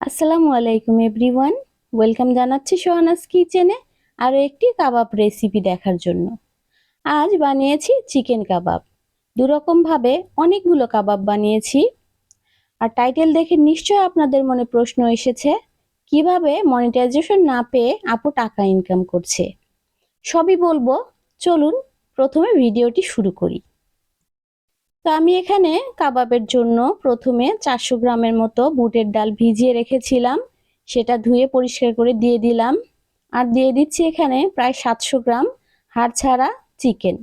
আসসালামু আলাইকুম everyone. Welcome জানাচ্ছি সোহানাস কিচেনে আরও একটি কাবাব রেসিপি দেখার জন্য। আজ বানিয়েছি চিকেন কাবাব। দুরকমভাবে অনেকগুলো কাবাব বানিয়েছি। আর টাইটেল দেখে নিশ্চয় আপনাদের মনে প্রশ্ন এসেছে, কিভাবে মনিটাইজেশন না পেয়ে আপু টাকা ইনকাম করছে। সবই বলবো, চলুন প্রথমে ভিডিওটি শুরু করি। তো আমি এখানে কাবাবের জন্য প্রথমে 400 গ্রামের মতো বুটের ডাল ভিজিয়ে রেখেছিলাম, সেটা ধুয়ে পরিষ্কার করে দিয়ে দিলাম। আর দিয়ে দিচ্ছি এখানে প্রায় 700 গ্রাম হাড় ছাড়া চিকেন।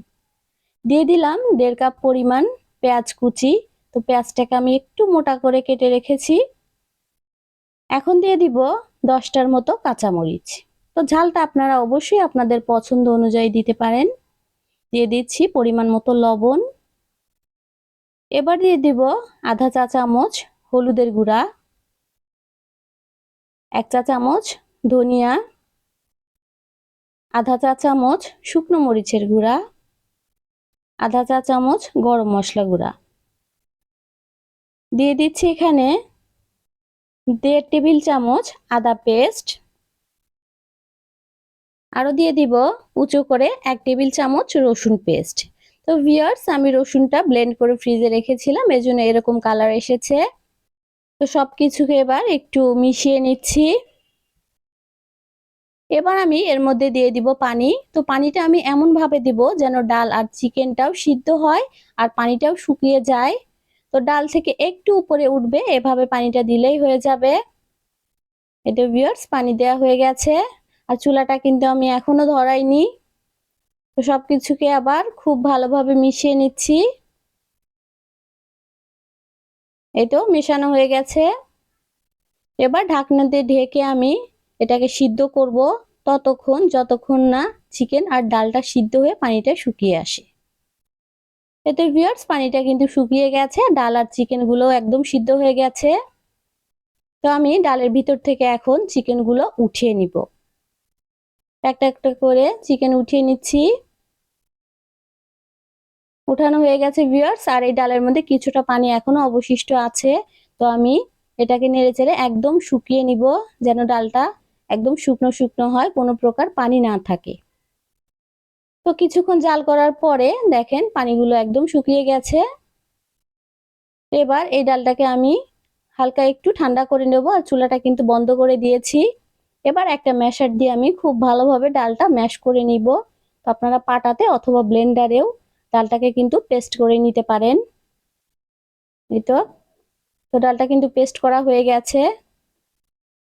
দিয়ে দিলাম 1.5 কাপ পরিমাণ পেঁয়াজ কুচি। তো পেঁয়াজটাকে আমি একটু মোটা করে কেটে রেখেছি। এখন দিয়ে দিব 10টার মতো কাঁচামরিচ। তো ঝালটা আপনারা অবশ্যই আপনাদের পছন্দ অনুযায়ী দিতে পারেন। দিয়ে দিচ্ছি পরিমাণ মতো লবণ। এবার দিয়ে দিব আধা চা চামচ হলুদের গুঁড়া, 1 চা চামচ ধনিয়া, আধা চা চামচ শুকনো মরিচের গুঁড়া, আধা চা চামচ গরম মশলা গুঁড়া। দিয়ে দিচ্ছি এখানে 1.5 টেবিল চামচ আদা পেস্ট। আরও দিয়ে দিব উঁচু করে 1 টেবিল চামচ রসুন পেস্ট। তো ভিউয়ার্স, আমি রসুনটা ব্লেন্ড করে ফ্রিজে রেখেছিলাম, এজন্য এরকম কালার এসেছে। তো সব কিছুকে এবার একটু মিশিয়ে নিচ্ছি। এবার আমি এর মধ্যে দিয়ে দিব পানি। তো পানিটা আমি এমন ভাবে দিব যেন ডাল আর চিকেনটাও সিদ্ধ হয় আর পানিটাও শুকিয়ে যায়। তো ডাল থেকে একটু উপরে উঠবে, এভাবে পানিটা দিলেই হয়ে যাবে। এটা ভিউয়ার্স, পানি দেওয়া হয়ে গেছে। আর চুলাটা কিন্তু আমি এখনো ধরাইনি। তো সবকিছুকে আবার খুব ভালোভাবে মিশিয়ে নিচ্ছি। এই তো মেশানো হয়ে গেছে। এবার ঢাকনা দিয়ে ঢেকে আমি এটাকে সিদ্ধ করব ততক্ষণ যতক্ষণ না চিকেন আর ডালটা সিদ্ধ হয়ে পানিটা শুকিয়ে আসে। এতে ভিউয়ার্স, পানিটা কিন্তু শুকিয়ে গেছে, ডাল আর চিকেন গুলো একদম সিদ্ধ হয়ে গেছে। তো আমি ডালের ভিতর থেকে এখন চিকেন গুলো উঠিয়ে নিব। একটা একটা করে চিকেন উঠিয়ে নিচ্ছি। উঠানো হয়ে গেছে ভিউয়ার্স, আর এই ডালের মধ্যে কিছুটা পানি এখনো অবশিষ্ট আছে। তো আমি এটাকে নেড়েচেড়ে একদম শুকিয়ে নিব, যেন ডালটা একদম শুকনো শুকনো হয়, কোনো প্রকার পানি না থাকে। তো কিছুক্ষণ জাল করার পরে দেখেন পানিগুলো একদম শুকিয়ে গেছে। এবার এই ডালটাকে আমি হালকা একটু ঠান্ডা করে নেব, আর চুলাটা কিন্তু বন্ধ করে দিয়েছি। এবার একটা ম্যাশার দিয়ে আমি খুব ভালোভাবে ডালটা ম্যাশ করে নিব। তো আপনারা পাটাতে অথবা ব্লেন্ডারেও ডালটাকে কিন্তু পেস্ট করে নিতে পারেন। এই তো ডালটা কিন্তু পেস্ট করা হয়ে গেছে।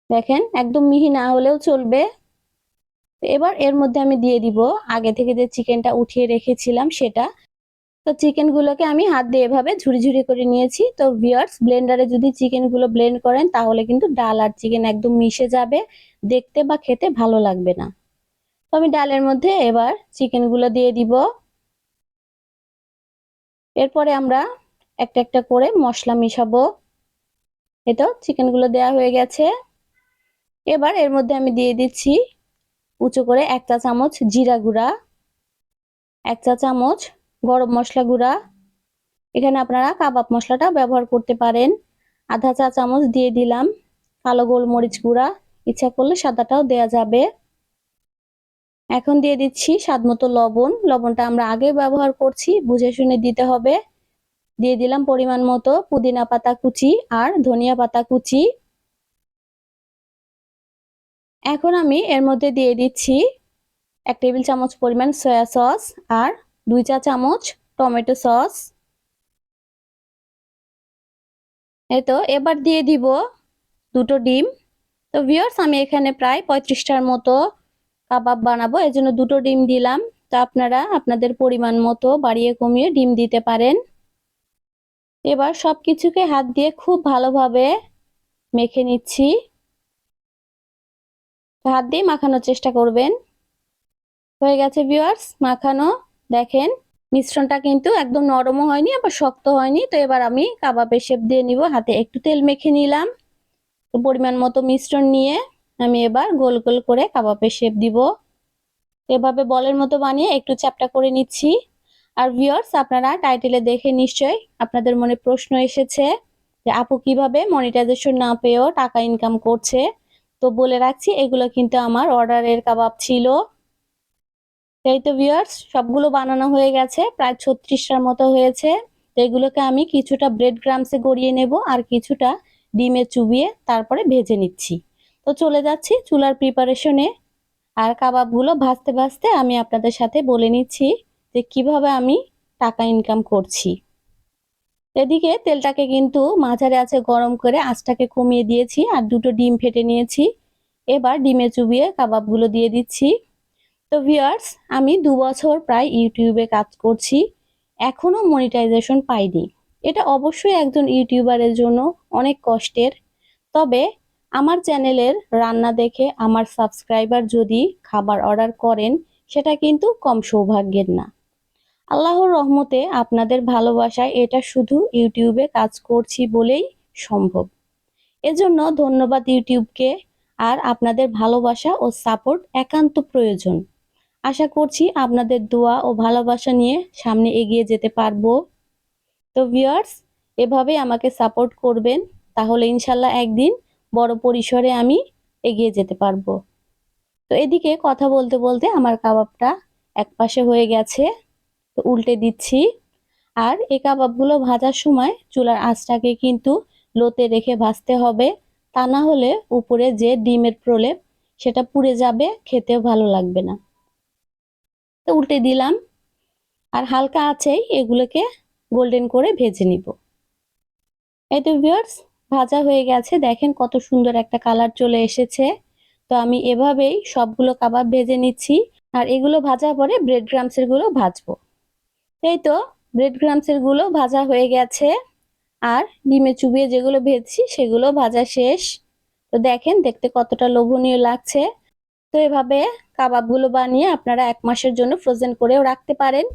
দেখেন একদম মিহি না হলেও চলবে। এবার এর মধ্যে আমি দিয়ে দিব আগে থেকে যে চিকেনটা উঠিয়ে রেখেছিলাম সেটা। তো চিকেন গুলোকে আমি হাত দিয়ে এভাবে ঝুরি ঝুরি করে নিয়েছি। তো ভিউয়ার্স, ব্লেন্ডারে যদি চিকেন গুলো ব্লেন্ড করেন তাহলে কিন্তু ডাল আর চিকেন একদম মিশে যাবে, দেখতে বা খেতে ভালো লাগবে না। তো আমি ডালের মধ্যে এবার চিকেন গুলো দিয়ে দিব। এরপরে আমরা একটা একটা করে মশলা মিশাবো। এই তো চিকেন গুলো দেওয়া হয়ে গেছে। এবার এর মধ্যে আমি দিয়ে দিচ্ছি উঁচু করে 1 চা চামচ জিরা গুঁড়া, 1 চা চামচ গরম মশলা গুঁড়া। এখানে আপনারা কাবাব মশলাটা ব্যবহার করতে পারেন। আধা চা চামচ দিয়ে দিলাম কালো গোলমরিচ গুঁড়া, ইচ্ছা করলে সাদাটাও দেয়া যাবে। এখন দিয়ে দিচ্ছি স্বাদ মতো লবণ। লবণটা আমরা আগে ব্যবহার করছি, বুঝে শুনে দিতে হবে। দিয়ে দিলাম পরিমাণ মতো পুদিনা পাতা কুচি আর ধনিয়া পাতা কুচি। এখন আমি এর মধ্যে দিয়ে দিচ্ছি 1 টেবিল চামচ পরিমাণ সয়া সস আর 2 চা চামচ টমেটো সস। এই তো এবার দিয়ে দিব দুটো ডিম। তো ভিউয়ার্স, আমি এখানে প্রায় 35টার মতো কাবাব বানাবো, এজন্য দুটো ডিম দিলাম। তো আপনারা আপনাদের পরিমাণ মতো বাড়িয়ে কমিয়ে ডিম দিতে পারেন। এবার সবকিছুকে হাত দিয়ে খুব ভালোভাবে মেখে নিচ্ছি। হাত দিয়ে মাখানোর চেষ্টা করবেন। হয়ে গেছে ভিউয়ার্স মাখানো। দেখেন মিশ্রণটা কিন্তু একদম নরমও হয়নি আবার শক্ত হয়নি। তো এবার আমি কাবাবের শেপ দিয়ে নিব। হাতে একটু তেল মেখে নিলাম। তো পরিমাণ মতো মিশ্রণ নিয়ে আমি এবার গোল গোল করে কাবাবের শেপ দিব। এভাবে বলের মতো বানিয়ে একটু চ্যাপ্টা করে নিচ্ছি। আর ভিউয়ার্স, আপনারা টাইটেলে দেখে নিশ্চয়ই আপনাদের মনে প্রশ্ন এসেছে আপু কিভাবে মনিটাইজেশন না পেয়েও টাকা ইনকাম করছে। তো বলে রাখছি, এগুলো কিন্তু আমার অর্ডারের কাবাব ছিল। এই তো ভিউয়ার্স, সবগুলো বানানো হয়ে গেছে, প্রায় 36টার মতো হয়েছে। তো এগুলোকে আমি কিছুটা ব্রেড ক্রামসে গড়িয়ে নেব আর কিছুটা ডিমে চুবিয়ে তারপরে ভেজে নিচ্ছি। তো চলে যাচ্ছি চুলার প্রিপারেশনে। আর কাবাবগুলো ভাজতে ভাজতে আমি আপনাদের সাথে বলে নিচ্ছি যে কিভাবে আমি টাকা ইনকাম করছি। এদিকে তেলটাকে কিন্তু মাঝারে আছে গরম করে আঁচটাকে কমিয়ে দিয়েছি আর দুটো ডিম ফেটে নিয়েছি। এবার ডিমে চুবিয়ে কাবাবগুলো দিয়ে দিচ্ছি। তো ভিউয়ার্স, আমি 2 বছর প্রায় ইউটিউবে কাজ করছি, এখনো মনিটাইজেশন পাইনি। এটা অবশ্যই একজন ইউটিউবারের জন্য অনেক কষ্টের। তবে আমার চ্যানেলের রান্না দেখে আমার সাবস্ক্রাইবার যদি খাবার অর্ডার করেন, সেটা কিন্তু কম সৌভাগ্যের না। আল্লাহর রহমতে আপনাদের ভালোবাসায় এটা শুধু ইউটিউবে কাজ করছি বলেই সম্ভব। এজন্য ধন্যবাদ ইউটিউবকে। আর আপনাদের ভালোবাসা ও সাপোর্ট একান্ত প্রয়োজন। আশা করছি আপনাদের দোয়া ও ভালোবাসা নিয়ে সামনে এগিয়ে যেতে পারবো। তো ভিউয়ার্স, এভাবে আমাকে সাপোর্ট করবেন, তাহলে ইনশাল্লাহ একদিন বড় পরিসরে আমি এগিয়ে যেতে পারবো। তো এদিকে কথা বলতে বলতে আমার কাবাবটা একপাশে হয়ে গেছে, তো উল্টে দিচ্ছি। আর এই কাবাবগুলো ভাজার সময় চুলার আঁচটাকে কিন্তু লোতে রেখে ভাজতে হবে, তা না হলে উপরে যে ডিমের প্রলেপ সেটা পুড়ে যাবে, খেতেও ভালো লাগবে না। তো উল্টে দিলাম আর হালকা আঁচেই এগুলোকে গোল্ডেন করে ভেজে নিব। এই তো ভিউয়ার্স, ভাজা হয়ে গেছে, দেখেন কত সুন্দর একটা কালার চলে এসেছে। তো আমি এভাবেই সবগুলো কাবাব ভেজে নিচ্ছি। আর এগুলো ভাজা পরে ব্রেড ক্রামসের গুলো ভাজবো। এই তো ব্রেড ক্রামসের গুলো ভাজা হয়ে গেছে আর ডিমে চুবিয়ে যেগুলো ভেজেছি সেগুলো ভাজা শেষ। তো দেখেন দেখতে কতটা লোভনীয় লাগছে। তো এভাবে কাবাবগুলো বানিয়ে আপনারা 1 মাসের জন্য ফ্রোজেন করেও রাখতে পারেন।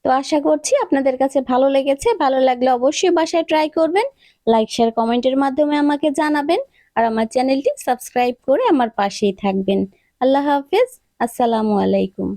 তো আশা করছি আপনাদের কাছে ভালো লেগেছে। ভালো লাগলে অবশ্যই বাসায় ট্রাই করবেন। লাইক, শেয়ার, কমেন্টের মাধ্যমে আমাকে জানাবেন। আর আমার চ্যানেলটি সাবস্ক্রাইব করে আমার পাশেই থাকবেন। আল্লাহ হাফেজ। আসসালামু আলাইকুম।